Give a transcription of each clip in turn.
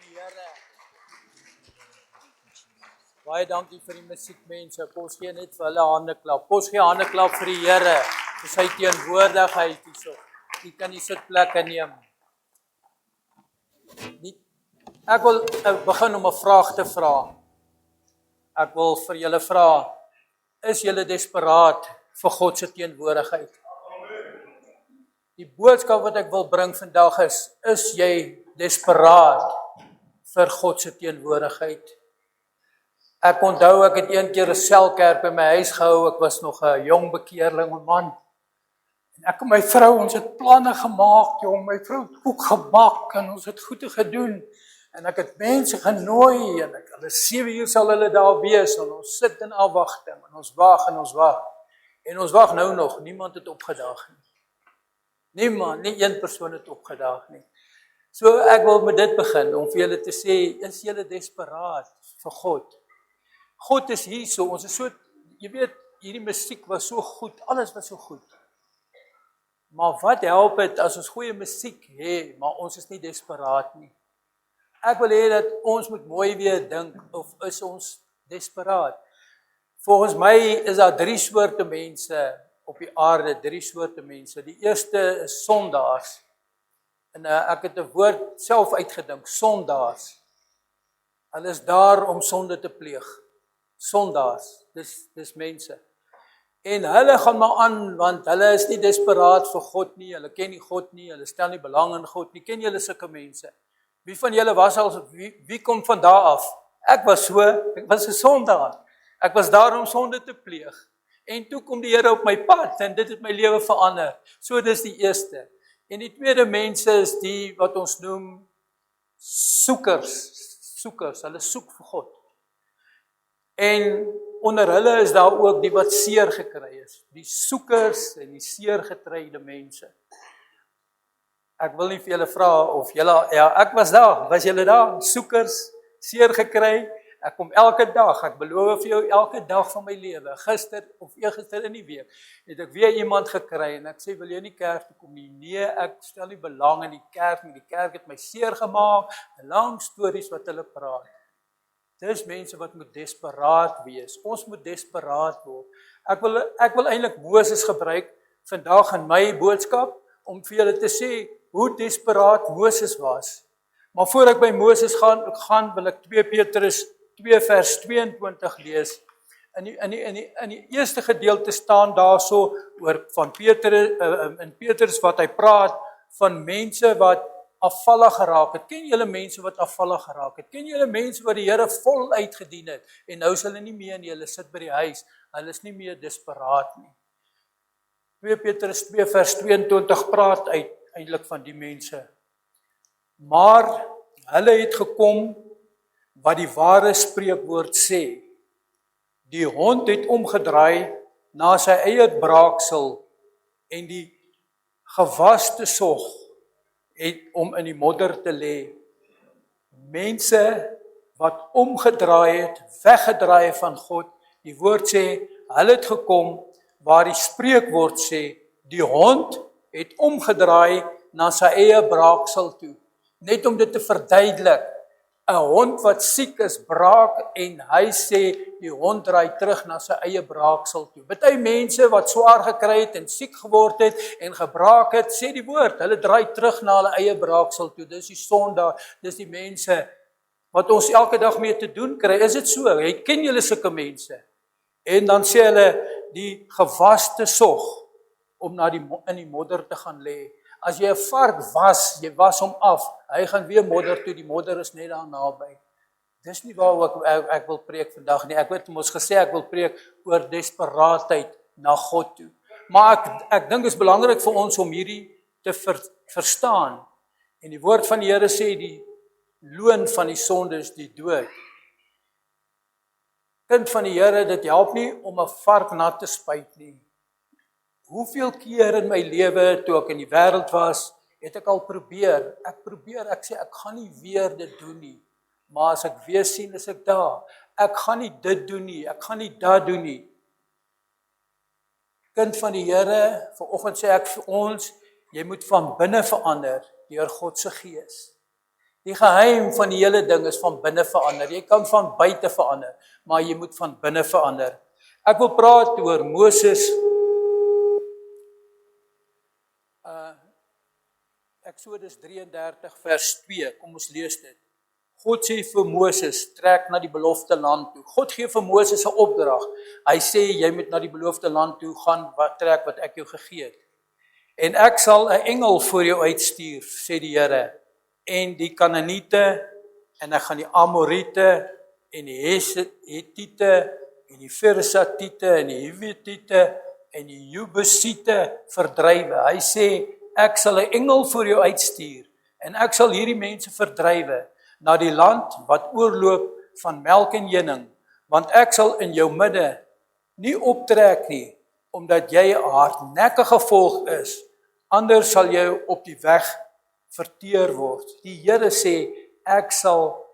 die Here. Baie dankie vir die musiekmense. Kom ons gee net vir hulle hande klap. Kom ons gee hande klap vir die Here vir sy teenwoordigheid hierso. U kan die sitplekke neem. Ek wil begin om 'n vraag te vra. Ek wil vir julle vra, is julle desperaat vir God se teenwoordigheid? Die boodskap wat ek wil bring vandag is jy desperaat vir God se teenwoordigheid? Ek onthou ek het een keer 'n selkerk by my huis gehou. Ek was nog 'n jong bekeerling man. En ek en my vrou, ons het planne gemaak, jong. My vrou het koek gebak en ons het goeie gedoen. En ek het mense genooi en hulle 7 uur sal hulle daar wees en ons sit in afwagting en ons wag en ons wag. En ons wag nou nog, niemand het opgedaag nie. Niemand, nie een persoon het opgedaag nie. So ek wil met dit begin om vir julle te sê, is julle desperaat vir God? God is hier so, ons is so, jy weet, hierdie musiek was so goed, alles was so goed. Maar wat help het as ons goeie musiek het, maar ons is nie desperaat nie? Ek wil hê dat ons moet mooi weer dink, of is ons desperaat? Volgens my is daar 3 soorte mense op die aarde, 3 soorte mense. Die eerste is sondaars. En ek het 'n woord self uitgedink, sondaars. Hulle is daar om sonde te pleeg. Sondaars, dis mense. En hulle gaan maar aan, want hulle is nie desperaat vir God nie, hulle ken nie God nie, hulle stel nie belang in God nie. Ken julle sulke mense? Wie van julle was al, wie kom van daar af? Ek was so, ek was 'n sondaar. Ek was daar om sonde te pleeg. En toe kom die Here op my pad en dit het my lewe verander. So dis die eerste. En die tweede mense is die wat ons noem soekers, hulle soek vir God. En onder hulle is daar ook die wat seer gekry is, die soekers en die seer getryde mense. Ek wil nie vir julle vra of julle, ja, ek was daar, was julle daar, soekers, seer gekry, ek kom elke dag, ek beloof vir jou, elke dag van my lewe, gister of eergister in die week, het ek weer iemand gekry, en ek sê, wil jy nie kerk toe kom nie? Nee, ek stel nie belang in die kerk nie, die kerk het my seer gemaak, lang stories wat hulle praat. Dis mense wat moet desperaat wees, ons moet desperaat word. Ek wil eintlik Moses gebruik, vandag in my boodskap, om vir julle te sê, hoe desperaat Moses was. Maar voor ek by Moses gaan wil ek 2 Petrus 2 vers 22 lees. In die eerste gedeelte staan daarso oor van Petrus wat hy praat van mense wat afvallig geraak het. Ken julle mense wat afvallig geraak het? Ken julle mense wat die Here vol uitgedien het en nou is hulle nie meer nie, hulle sit by die huis, hulle is nie meer desperaat nie. 2 Petrus 2 vers 22 praat eintlik van die mense. Maar hulle het gekom wat die ware spreekwoord sê. Die hond het omgedraai na sy eie braaksel en die gewaste sog het om in die modder te lê. Mense wat omgedraai het, weggedraai van God. Die woord sê, hulle het gekom waar die spreekwoord sê, die hond het omgedraai na sy eie braaksel toe. Net om dit te verduidelik, 'n hond wat siek is, braak en hy sê, die hond draai terug na sy eie braaksel toe. Party mense wat swaar gekry het en siek geword het en gebraak het, sê die woord, hulle draai terug na hulle eie braaksel toe. Dis die sondaar, dis die mense wat ons elke dag mee te doen kry. Is dit so? Ken julle sulke mense? En dan sê hulle, die gewaste sog, om in die modder te gaan lê. As jy 'n vark was, jy was hom af, hy gaan weer modder toe, die modder is net daar naby. Dis nie waaroor ek wil preek vandag nie. Ek het mos gesê ek wil preek oor desperaatheid na God toe. Maar ek dink dit is belangrik vir ons om hierdie te verstaan. En die woord van die Here sê, die loon van die sonde is die dood. Kind van die Here, dit help nie om 'n vark nat te spuit nie. Hoeveel keer in my lewe, toe ek in die wêreld was, het ek al probeer. Ek sê, ek gaan nie weer dit doen nie. Maar as ek weer sien, is ek daar. Ek gaan nie dit doen nie, ek gaan nie dat doen nie. Kind van die Here, vanoggend sê ek vir ons, jy moet van binne verander deur God se Gees. Die geheim van die hele ding is van binne verander. Jy kan van buite verander, maar jy moet van binne verander. Ek wil praat oor Moses. Eksodus 33 vers 2, kom ons lees dit. God sê vir Moses, trek na die beloofde land toe. God gee vir Moses 'n opdrag. Hy sê, jy moet na die beloofde land toe gaan, trek wat ek jou gegee het. En ek sal 'n engel voor jou uitstuur, sê die Here, en die Kanaaniete, en ek gaan die Amoriete, en die Hetiete, en die Fersatiete, en die Hiwitiete, en die Jebusiete verdrywe. Hy sê, ek sal 'n engel voor jou uitstuur, en ek sal hierdie mense verdrywe, na die land wat oorloop van melk en honing, want ek sal in jou midde nie optrek nie, omdat jy 'n hardnekkige volk is, anders sal jy op die weg verteer word. Die Here sê, ek sal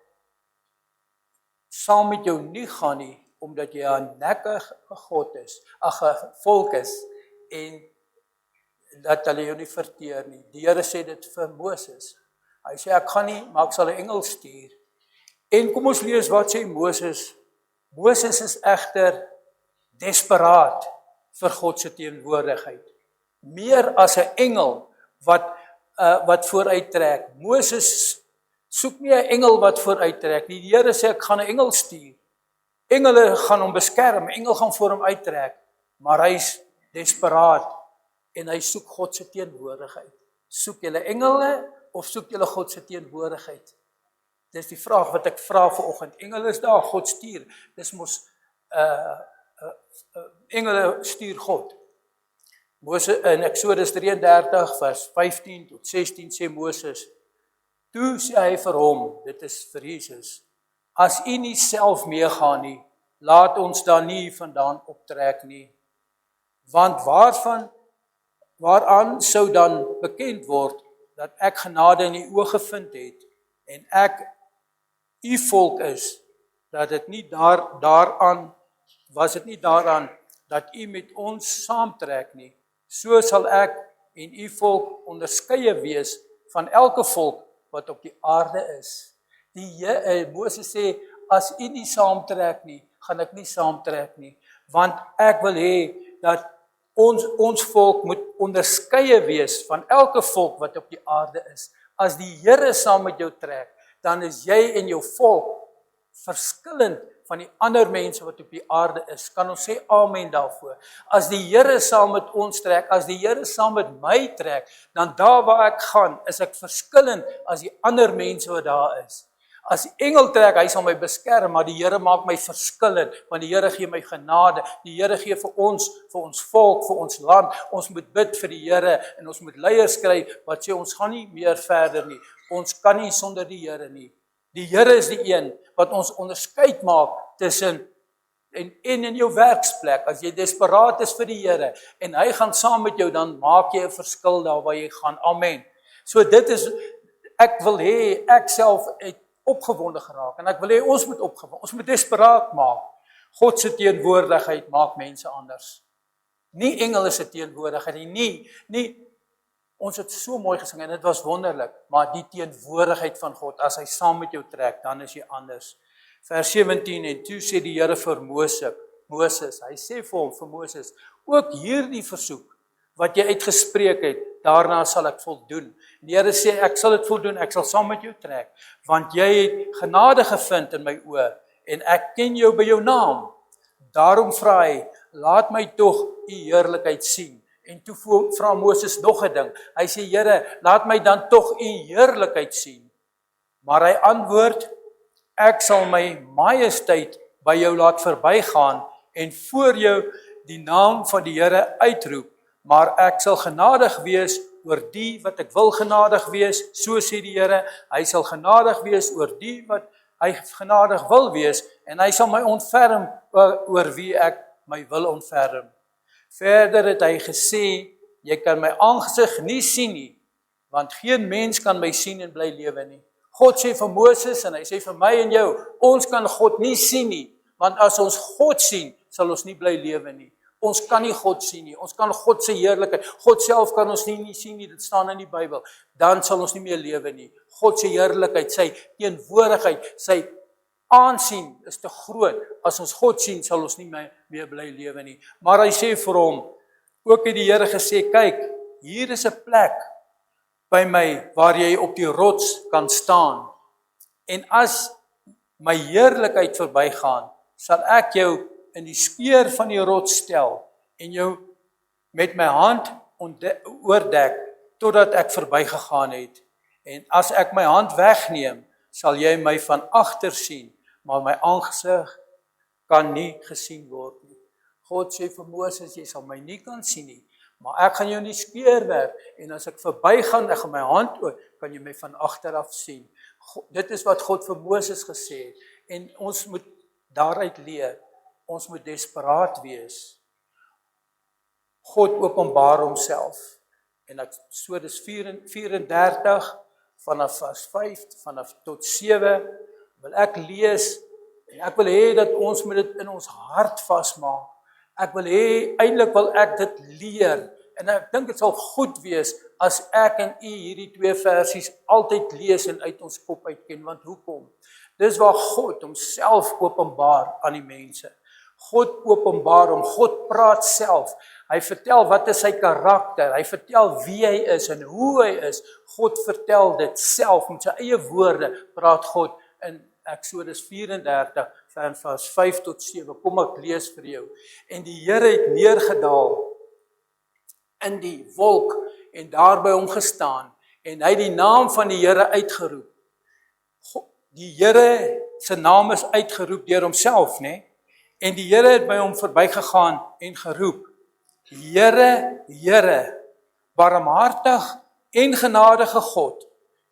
saam met jou nie gaan nie, omdat jy 'n hardnekkige God is, 'n volk is, en dat hulle jou nie verteer nie. Die Here sê dit vir Moses. Hy sê, ek gaan nie, maar ek sal 'n engel stuur. En kom ons lees wat sê Moses. Moses is egter desperaat vir God se teenwoordigheid. Meer as 'n engel wat vooruit trek. Moses soek nie 'n engel wat vooruit trek nie. Die Here sê, ek gaan 'n engel stuur. Engele gaan hom beskerm, engel gaan voor hom uittrek, maar hy's desperaat en hy soek God se teenwoordigheid. Soek julle engele of soek julle God se teenwoordigheid? Dis die vraag wat ek vra vanoggend. Engele is daar, God stuur. Dis mos engele stuur God. Moses in Eksodus 33 vers 15 tot 16 sê Moses, toe sê hy vir hom, dit is vir Jesus, as u nie self meegaan nie, laat ons dan nie vandaan optrek nie. Want waaraan sou dan bekend word dat ek genade in u oë gevind het en ek u volk is, dat dit nie daaraan dat u met ons saamtrek nie. So sal ek en u volk onderskeie wees van elke volk wat op die aarde is. Moses sê, as u nie saamtrek nie, gaan ek nie saamtrek nie, want ek wil hê dat ons volk moet onderskeie wees van elke volk wat op die aarde is. As die Here saam met jou trek, dan is jy en jou volk verskillend van die ander mense wat op die aarde is. Kan ons sê amen daarvoor? As die Here saam met ons trek, as die Here saam met my trek, dan daar waar ek gaan, is ek verskillend as die ander mense wat daar is. As die engel trek, hy sal my beskerm, maar die Here maak my verskillend, want die Here gee my genade, die Here gee vir ons volk, vir ons land. Ons moet bid vir die Here en ons moet leiers kry wat sê ons gaan nie meer verder nie. Ons kan nie sonder die Here nie. Die Here is die een wat ons onderskeid maak tussen en in jou werksplek. As jy desperaat is vir die Here en hy gaan saam met jou, dan maak jy 'n verskil daar waar jy gaan. Amen. So dit is, ek wil hê ek self het opgewonde geraak en ek wil hê ons moet opgewonde. Ons moet desperaat maak. God se teenwoordigheid maak mense anders. Nie engele se teenwoordigheid nie. Ons het so mooi gesing en dit was wonderlik, maar die teenwoordigheid van God, as hy saam met jou trek, dan is jy anders. Vers 17, en toe sê die Here vir Moses, hy sê vir Moses, ook hierdie versoek, wat jy uitgespreek het, daarna sal ek voldoen. Die Here sê, ek sal dit voldoen, ek sal saam met jou trek, want jy het genade gevind in my oë, en ek ken jou by jou naam. Daarom vra hy, laat my tog u heerlikheid sien. En toe vra Moses nog 'n ding. Hy sê, Here, laat my dan tog u heerlikheid sien. Maar hy antwoord, ek sal my majesteit by jou laat verbygaan en voor jou die naam van die Here uitroep. Maar ek sal genadig wees oor die wat ek wil genadig wees, so sê die Here. Hy sal genadig wees oor die wat hy genadig wil wees en hy sal my ontferm oor wie ek my wil ontferm. Verder het hy gesê, jy kan my aangesig nie sien nie, want geen mens kan my sien en bly lewe nie. God sê vir Moses en hy sê vir my en jou, ons kan God nie sien nie, want as ons God sien, sal ons nie bly lewe nie. Ons kan nie God sien nie. Ons kan God se heerlikheid, God self kan ons nie sien nie. Dit staan in die Bybel. Dan sal ons nie meer lewe nie. God se heerlikheid, sy teenwoordigheid, sy aansien is te groot. As ons God sien, sal ons nie meer bly lewe nie. Maar hy sê vir hom, ook het die Here gesê, kyk, hier is 'n plek by my waar jy op die rots kan staan. En as my heerlikheid verbygaan, sal ek jou in die speur van die rots stel en jou met my hand oordek totdat ek verbygegaan het. En as ek my hand wegneem, sal jy my van agter sien, maar my aangesig kan nie gesien word nie. God sê vir Moses, jy sal my nie kan sien nie, maar ek gaan jou in die speur werp en as ek verbygaan, ek gaan my hand oor, kan jy my van agter af sien. Dit is wat God vir Moses gesê het en ons moet daaruit leer. Ons moet desperaat wees. God openbaar homself. En Eksodus 34 vanaf vers 5 vanaf tot 7 wil ek lees en ek wil hê dat ons moet dit in ons hart vasmaak. Ek wil hê, eintlik wil ek dit leer en ek dink dit sal goed wees as ek en u hierdie 2 versies altyd lees en uit ons kop uitken, want hoekom? Dis waar God homself openbaar aan die mense. God openbaar hom, God praat self. Hy vertel wat is sy karakter, hy vertel wie hy is en hoe hy is. God vertel dit self met sy eie woorde, praat God in Eksodus 34 van vers 5 tot 7. Kom ek lees vir jou. En die Here het neergedaal in die wolk en daar by hom gestaan en hy het die naam van die Here uitgeroep. Die Here se naam is uitgeroep deur homself, né? En die Here het by hom verbygegaan en geroep, Here, Here, barmhartig en genadige God.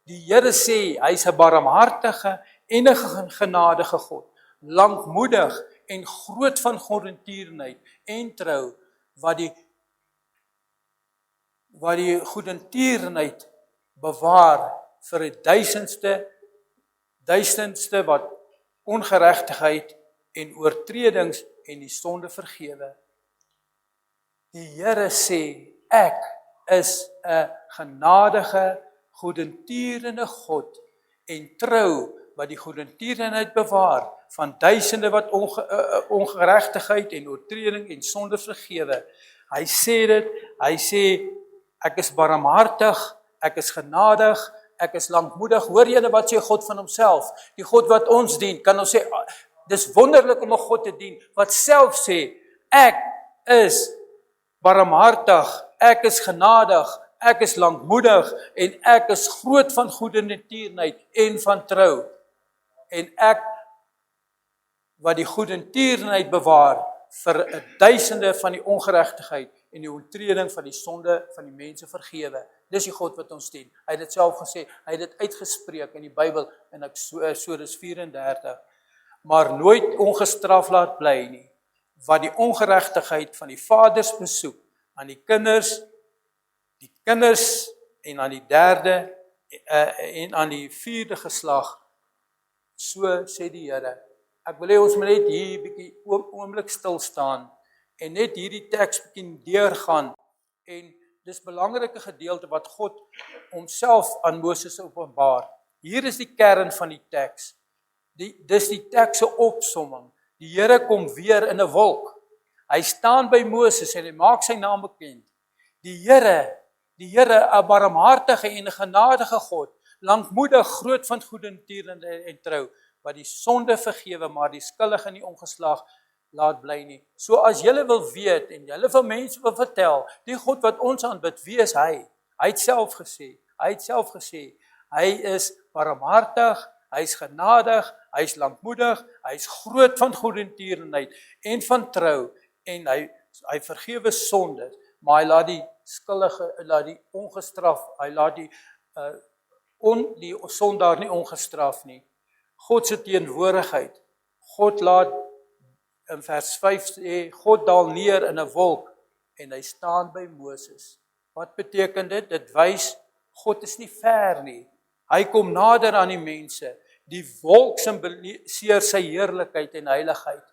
Die Here sê, hy is 'n barmhartige en 'n genadige God, lankmoedig en groot van goedertierenheid en trou, wat die goedertierenheid bewaar vir 'n duisendste wat ongeregtigheid en oortredings en die sonde vergewe. Die Here sê, ek is 'n genadige, goedertierende God en trou wat die goedertierenheid bewaar van duisende wat ongeregtigheid en oortreding en sonde vergewe. Hy sê dit, hy sê, ek is barmhartig, ek is genadig, ek is lankmoedig. Hoor julle wat sê God van homself? Die God wat ons dien, kan ons sê, dis wonderlik om 'n God te dien, wat self sê, ek is barmhartig, ek is genadig, ek is lankmoedig en ek is groot van goedertierenheid en van trou. En ek wat die goedertierenheid bewaar vir 'n duisende van die ongeregtigheid en die oortreding van die sonde van die mense vergewe. Dis die God wat ons dien. Hy het dit self gesê, hy het dit uitgespreek in die Bybel in Eksodus 34. Maar nooit ongestraf laat bly nie, wat die ongeregtigheid van die vaders besoek aan die kinders en aan die derde en aan die 4de geslag. So sê die Here. Ek wil hê ons moet net hier 'n bietjie oomblik stil staan en net hierdie teks bietjie deurgaan en dis 'n belangrike gedeelte wat God homself aan Moses openbaar. Hier is die kern van die teks. Dis die teks se opsomming. Die Here kom weer in 'n wolk. Hy staan by Moses en hy maak sy naam bekend. Die Here, 'n barmhartige en 'n genadige God, lankmoedig, groot van goedertierenheid en trou, wat die sonde vergewe, maar die skuldige nie ongeslag laat bly nie. So as julle wil weet en julle vir mense wil vertel, die God wat ons aanbid, wie is hy? Hy het self gesê, hy is barmhartig, hy is genadig, hy is lankmoedig, hy is groot van goedertierenheid en van trou en hy vergewe sondes, maar hy laat die skuldige, laat die ongestraf, hy laat die sondaar nie ongestraf nie. God se teenwoordigheid. God laat in vers 5 sê, God daal neer in 'n wolk en hy staan by Moses. Wat beteken dit? Dit wys God is nie ver nie. Hy kom nader aan die mense. Die wolk simboliseer sy heerlikheid en heiligheid.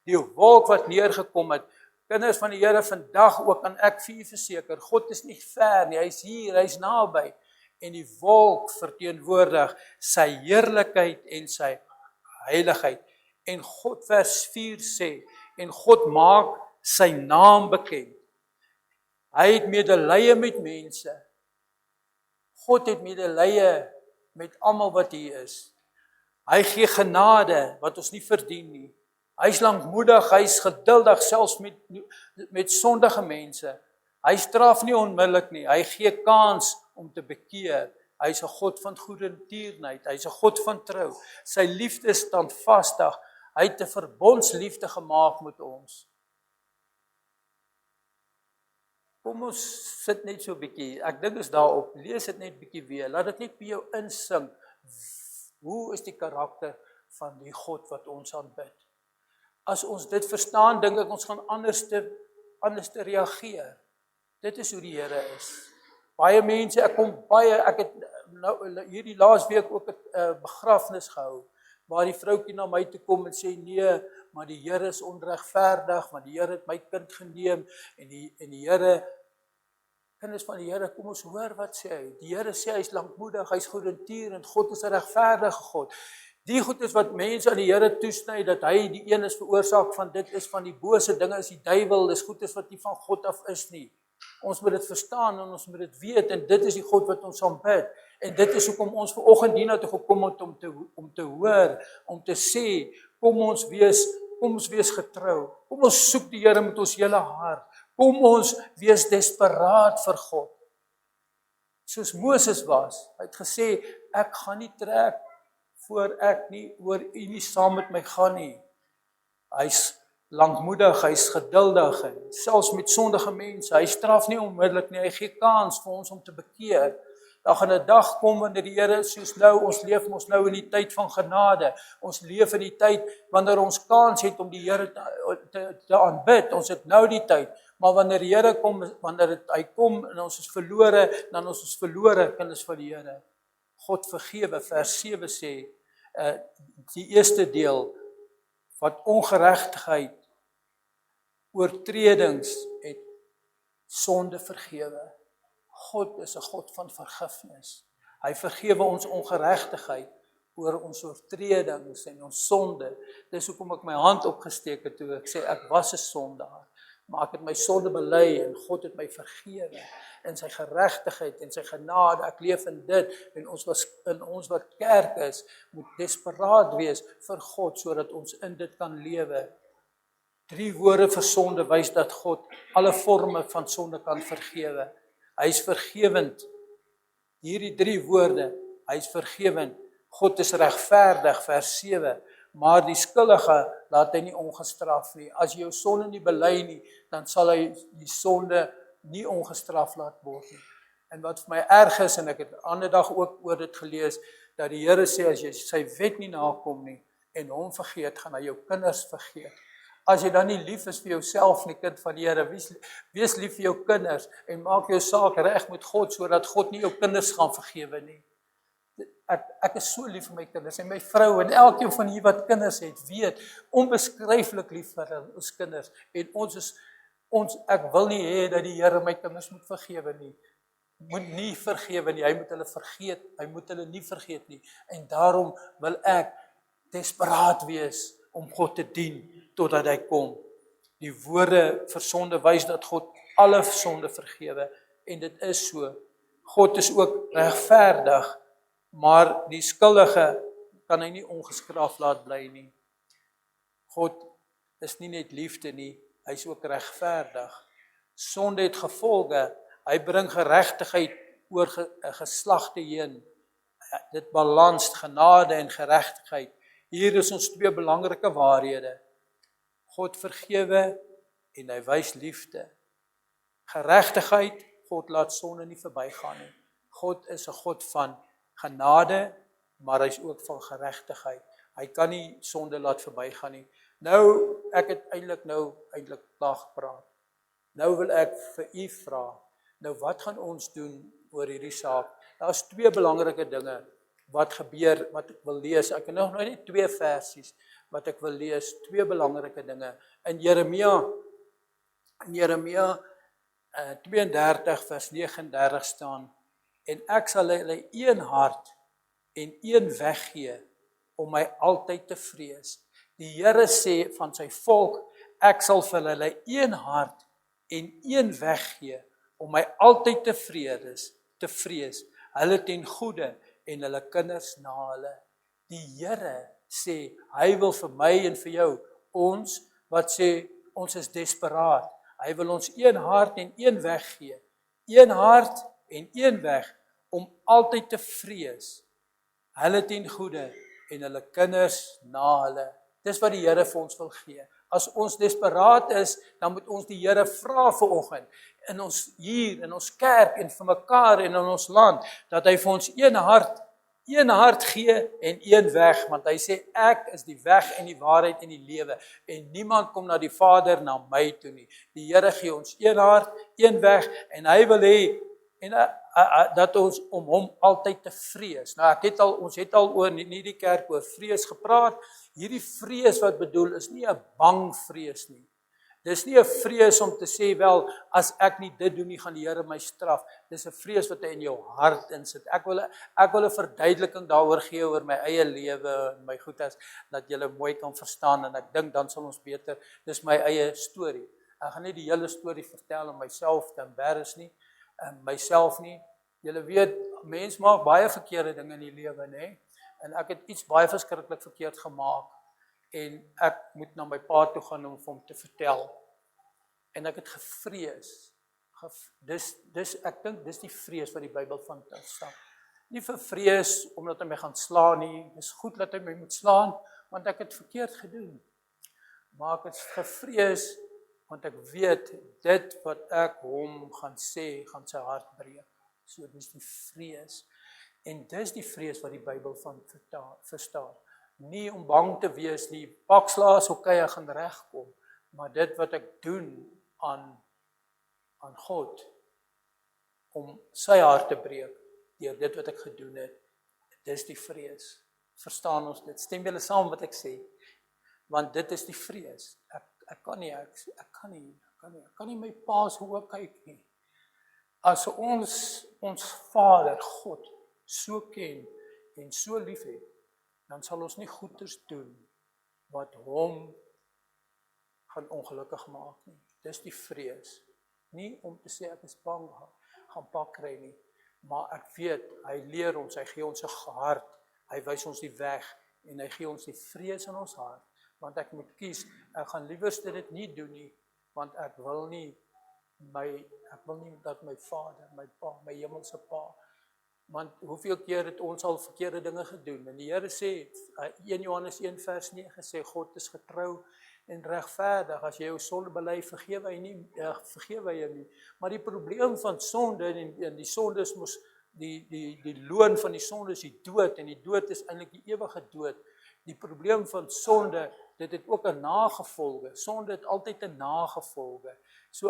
Die wolk wat neergekom het, Kinders van die Here, vandag ook kan ek vir u verseker, God is nie ver nie, hy is hier, hy is naby. En die wolk verteenwoordig sy heerlikheid en sy heiligheid. En God vers 4 sê, en God maak sy naam bekend. Hy het medelee met mense. God het medelee met almal wat hier is. Hy gee genade wat ons nie verdien nie. Hy is lankmoedig, hy is geduldig selfs met sondige mense. Hy straf nie onmiddellik nie, hy gee kans om te bekeer. Hy is 'n God van goedertierenheid, hy is 'n God van trou. Sy liefde is standvastig. Hy het 'n verbondsliefde gemaak met ons. Kom ons sit net so 'n bietjie. Ek dink is daarop. Lees dit net bietjie weer. Laat dit net by jou insink. Hoe is die karakter van die God wat ons aanbid? As ons dit verstaan, dink ek ons gaan anders te reageer. Dit is hoe die Here is. Baie mense, ek het nou hierdie laasweek ook 'n begrafnis gehou, waar die vroutjie na my toe kom en sê, nee, maar die Here is onregverdig, want die Here het my kind geneem, en die Here, kinders van die Here, kom ons hoor wat sê hy. Die Here sê hy is lankmoedig, hy is goedertierend, God is 'n regverdige God. Die goed is wat mense aan die Here toesny, dat hy die een is veroorsaak van dit is van die bose dinge, is die duiwel, dis goed is wat nie van God af is nie. Ons moet dit verstaan en ons moet dit weet, en dit is die God wat ons aanbid. En dit is hoekom ons vanoggend hierna toe gekom het om te hoor, om te sê, kom ons wees getrou. Kom ons soek die Here met ons hele hart. Kom ons wees desperaat vir God. Soos Moses was, hy het gesê, ek gaan nie trek voor ek nie oor u nie saam met my gaan nie. Hy's lankmoedig, hy's geduldig, selfs met sondige mense. Hy straf nie onmiddellik nie, hy gee kans vir ons om te bekeer. Daar gaan 'n dag kom wanneer die Here, soos nou, ons leef mos nou in die tyd van genade. Ons leef in die tyd wanneer ons kans het om die Here te aanbid. Ons het nou die tyd. Maar wanneer die Here kom, hy kom en ons is verlore, dan ons is verlore kinders van die Here. God vergewe, vers 7 sê, die eerste deel, wat ongeregtigheid, oortredings het sonde vergewe. God is 'n God van vergifnis. Hy vergewe ons ongeregtigheid oor ons oortredings en ons sonde. Dis hoekom ek my hand opgesteek het toe ek sê ek was 'n sondaar, maar ek het my sonde bely en God het my vergewe in sy geregtigheid en sy genade. Ek leef in dit en ons wat kerk is, moet desperaat wees vir God sodat ons in dit kan lewe. 3 woorde vir sonde wys dat God alle forme van sonde kan vergewe. Hy is vergewend. Hierdie 3 woorde, hy is vergewend. God is regverdig, vers 7, maar die skuldige laat hy nie ongestraf nie. As jy jou sonde nie bely nie, dan sal hy die sonde nie ongestraf laat word nie. En wat vir my erg is, en ek het 'n ander dag ook oor dit gelees, dat die Here sê, as jy sy wet nie nakom nie, en hom vergeet, gaan hy jou kinders vergeet. As jy dan nie lief is vir jouself nie, kind van die Here, wees lief vir jou kinders, en maak jou saak reg met God, sodat God nie jou kinders gaan vergewe nie. Ek is so lief vir my kinders, en my vrou, en elkeen van hier wat kinders het, weet, onbeskryflik lief vir ons kinders, en ek wil nie hê dat die Here my kinders moet vergewe nie, moet nie vergewe nie, hy moet hulle vergeet, hy moet hulle nie vergeet nie, en daarom wil ek desperaat wees om God te dien, totdat hy kom. Die woorde vir sonde wys dat God alle sonde vergewe, en dit is so. God is ook regverdig, maar die skuldige kan hy nie ongestraf laat bly nie. God is nie net liefde nie, hy is ook regverdig. Sonde het gevolge, hy bring geregtigheid oor geslagte heen. Dit balans, genade en geregtigheid. Hier is ons 2 belangrike waarhede. God vergewe en hy wys liefde. Geregtigheid, God laat sonde nie verbygaan nie. God is 'n God van genade, maar hy is ook van geregtigheid. Hy kan nie sonde laat verbygaan nie. Nou, ek het eintlik klaar gepraat. Nou wil ek vir u vra, nou wat gaan ons doen oor hierdie saak? Daar's 2 belangrike dinge wat gebeur, wat ek wil lees. Ek het nog net 2 versies wat ek wil lees, 2 belangrike dinge. In Jeremia In Jeremia 32 vers 39 staan, en ek sal hulle een hart en een weg gee om my altyd te vrees. Die Here sê van sy volk, ek sal vir hulle een hart en een weg gee om my altyd te vrees, hulle ten goeie en hulle kinders na hulle. Die Here sê, hy wil vir my en vir jou, ons wat sê, ons is desperaat, hy wil ons een hart en een weg gee, een hart en een weg, om altyd te vrees, hulle ten goeie en hulle kinders na hulle. Dis wat die Here vir ons wil gee. As ons desperaat is, dan moet ons die Here vra vanoggend, in ons hier, in ons kerk en vir mekaar en in ons land, dat hy vir ons een hart gee en een weg, want hy sê, ek is die weg en die waarheid en die lewe, en niemand kom na die Vader na my toe nie. Die Here gee ons een hart, een weg, en hy wil hê, dat ons om hom altyd te vrees. Nou ons het al oor nie die kerk oor vrees gepraat. Hierdie vrees wat bedoel is nie 'n bang vrees nie. Dis nie 'n vrees om te sê wel as ek nie dit doen nie gaan die Here my straf. Dis 'n vrees wat hy in jou hart insit. Ek wil 'n verduideliking daaroor gee oor my eie lewe en my goedes dat julle mooi kan verstaan en ek dink dan sal ons beter. Dis my eie storie. Ek gaan nie die hele storie vertel om myself te embarrass nie. Myself nie. Julle weet, mens maak baie verkeerde dinge in die lewe, nê? En ek het iets baie verskriklik verkeerd gemaak en ek moet na my pa toe gaan om vir hom te vertel. En ek het gevrees. Ek dink dis die vrees wat die Bybel van staan. Nie vir vrees omdat hy my gaan slaan nie. Dis goed dat hy my moet slaan want ek het verkeerd gedoen. Maar ek het gevrees want ek weet dit wat ek hom gaan sê, gaan sy hart breek. So dis die vrees. En dis die vrees wat die Bybel van verstaan. Nie om bang te wees nie, pakslaas, okay, ek gaan regkom, maar dit wat ek doen aan God, om sy hart te breek, deur dit wat ek gedoen het, dis die vrees. Verstaan ons dit? Stem julle saam wat ek sê? Want dit is die vrees. Ek kan nie my pa se oë kyk nie. As ons Vader, God, so ken en so lief het, dan sal ons nie goeders doen wat hom gaan ongelukkig maak nie. Dis die vrees. Nie om te sê ek is bang gaan pak kry nie, maar ek weet, hy leer ons, hy gee ons 'n hart, hy wys ons die weg en hy gee ons die vrees in ons hart. Want ek moet kies, ek gaan liewerste dit nie doen nie, want ek wil nie dat my Vader, my pa, my hemelse pa, want hoeveel keer het ons al verkeerde dinge gedoen, en die Here sê, 1 Johannes 1 vers 9 sê, God is getrou en regverdig, as jy jou sonde bely, vergewe hy jou nie, maar die probleem van sonde, en die sonde is mos, die loon van die sonde is die dood, en die dood is eintlik die ewige dood. Die probleem van sonde, dit het ook 'n nagevolge. Sonde het altyd 'n nagevolge. So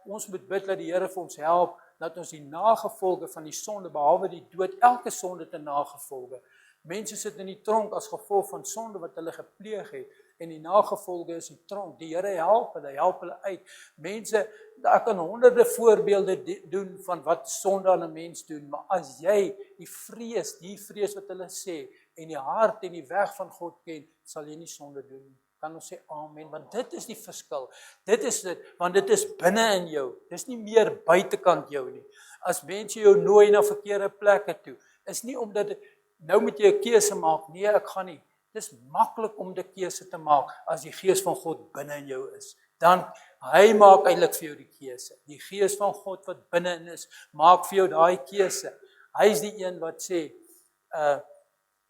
ons moet bid dat die Here vir ons help, dat ons die nagevolge van die sonde, behalwe die dood, elke sonde het 'n nagevolge. Mense sit in die tronk as gevolg van sonde wat hulle gepleeg het, en die nagevolge is die tronk. Die Here help hulle uit. Mense, ek kan honderde voorbeelde doen van wat sonde aan 'n mens doen, maar as jy die vrees wat hulle sê, en die hart en die weg van God ken, sal jy nie sonde doen nie. Kan ons sê amen, want dit is die verskil. Dit is dit, want dit is binne in jou. Dis nie meer buitekant jou nie. As mense jou nooi na verkeerde plekke toe, is nie omdat nou moet jy 'n keuse maak. Nee, ek gaan nie. Dis maklik om 'n keuse te maak as die Gees van God binne in jou is. Dan hy maak eintlik vir jou die keuse. Die Gees van God wat binne in is, maak vir jou daai keuse. Hy is die een wat sê,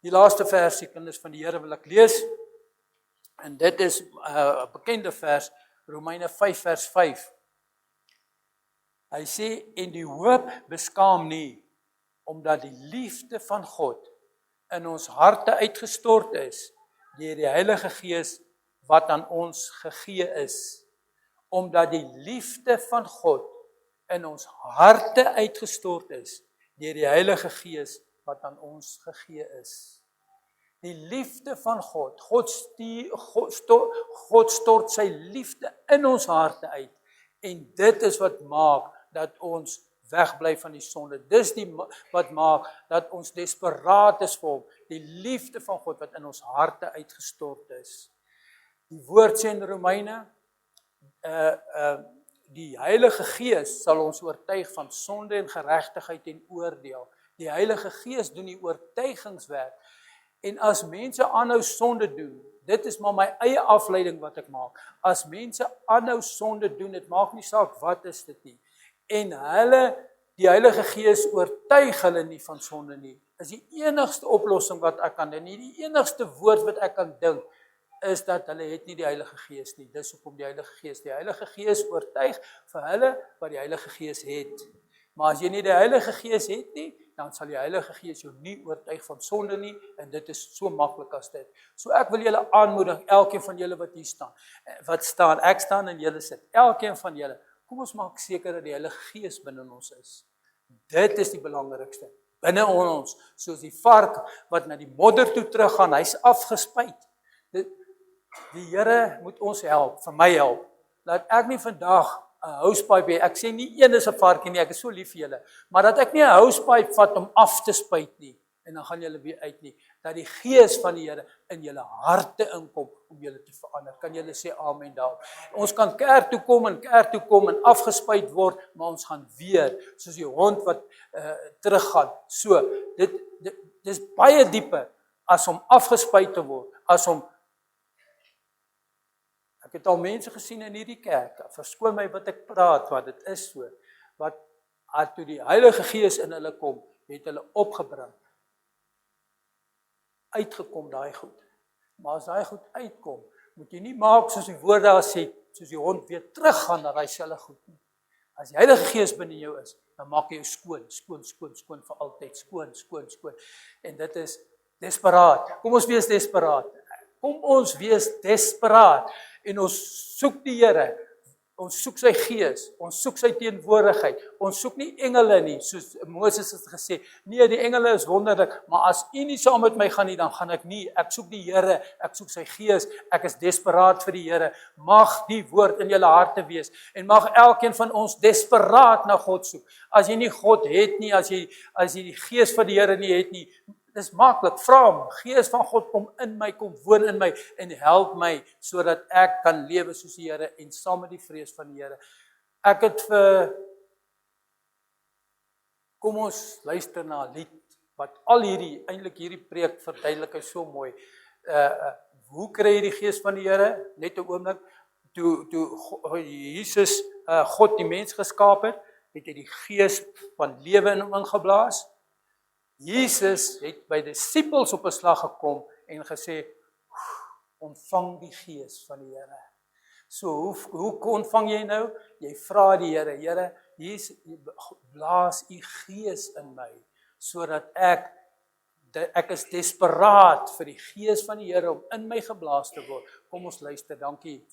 die laaste versie kinders van die Here wil ek lees. En dit is 'n bekende vers, Romeine 5 vers 5. Hy sê, en die hoop beskaam nie, omdat die liefde van God in ons harte uitgestort is, deur die Heilige Gees wat aan ons gegee is. Omdat die liefde van God in ons harte uitgestort is, deur die Heilige Gees wat aan ons gegee is. Die liefde van God. God stort sy liefde in ons harte uit. En dit is wat maak dat ons wegbly van die sonde. Dis wat maak dat ons desperaat is vir hom. Die liefde van God wat in ons harte uitgestort is. Die woord sê in Romeine, die Heilige Gees sal ons oortuig van sonde en geregtigheid en oordeel. Die Heilige Gees doen die oortuigingswerk. En as mense aanhou sonde doen, dit is maar my eie afleiding wat ek maak. As mense aanhou sonde doen, dit maak nie saak wat is dit nie. En die Heilige Gees oortuig hulle nie van sonde nie. Is die enigste oplossing wat ek kan doen. Die enigste woord wat ek kan dink is dat hulle het nie die Heilige Gees nie. Dis hoekom die Heilige Gees oortuig vir hulle wat die Heilige Gees het. Maar as jy nie die Heilige Gees het nie, dan sal die Heilige Gees jou nie oortuig van sonde nie, en dit is so maklik as dit. So ek wil julle aanmoedig, elkeen van julle wat hier staan, ek staan en julle sit, elkeen van julle, kom ons maak seker dat die Heilige Gees binne ons is. Dit is die belangrikste. Binne ons, soos die vark wat na die modder toe teruggaan, hy's afgespuit. Die Here moet ons help, vir my help. Laat ek nie vandag 'n housepipe hê. Ek sê nie een is 'n varkie nie, ek is so lief vir julle. Maar dat ek nie 'n housepipe vat om af te spuit nie, en dan gaan julle weer uit nie. Dat die Gees van die Here in julle harte inkom om julle te verander. Kan julle sê amen daarop? Ons kan kerk toe kom en afgespuit word, maar ons gaan weer, soos die hond wat teruggaan. So, dit is baie dieper as om afgespuit te word, as om ek het al mense gesien in hierdie kerk, verskoon my wat ek praat, want dit is so, wat toe die Heilige Gees in hulle kom, het hulle opgebring, uitgekom daai goed. Maar as daai goed uitkom, moet jy nie maak soos die woord daar sê, soos die hond weer teruggaan na daai selfe goed nie. As die Heilige Gees binne jou is, dan maak jy jou skoon vir altyd, skoon. En dit is desperaat. Kom ons wees desperaat. Kom ons wees desperaat. En ons soek die Here, ons soek sy Gees, ons soek sy teenwoordigheid, ons soek nie engele nie, soos Moses het gesê, nee, die engele is wonderlik, maar as u nie saam met my gaan nie, dan gaan ek nie, ek soek die Here, ek soek sy Gees, ek is desperaat vir die Here, mag die woord in julle harte wees, en mag elkeen van ons desperaat na God soek. As jy nie God het nie, as jy die Gees van die Here nie het nie, dis maklik, vra hom, Gees van God kom in my, kom woon in my en help my, sodat ek kan lewe soos die Here en saam met die vrees van die Here. Ek het kom ons luister na 'n lied, wat al eintlik hierdie preek verduidelik is so mooi. Hoe kry jy die Gees van die Here? Net 'n oomblik, toe Jesus, God die mens geskaap het hy die Gees van lewe in hom ingeblaas. Jesus het by disippels op 'n slag gekom en gesê, ontvang die Gees van die Here. So, hoe ontvang jy nou? Jy vra die Here, Here, blaas u Gees in my, sodat ek is desperaat vir die Gees van die Here om in my geblaas te word. Kom ons luister, dankie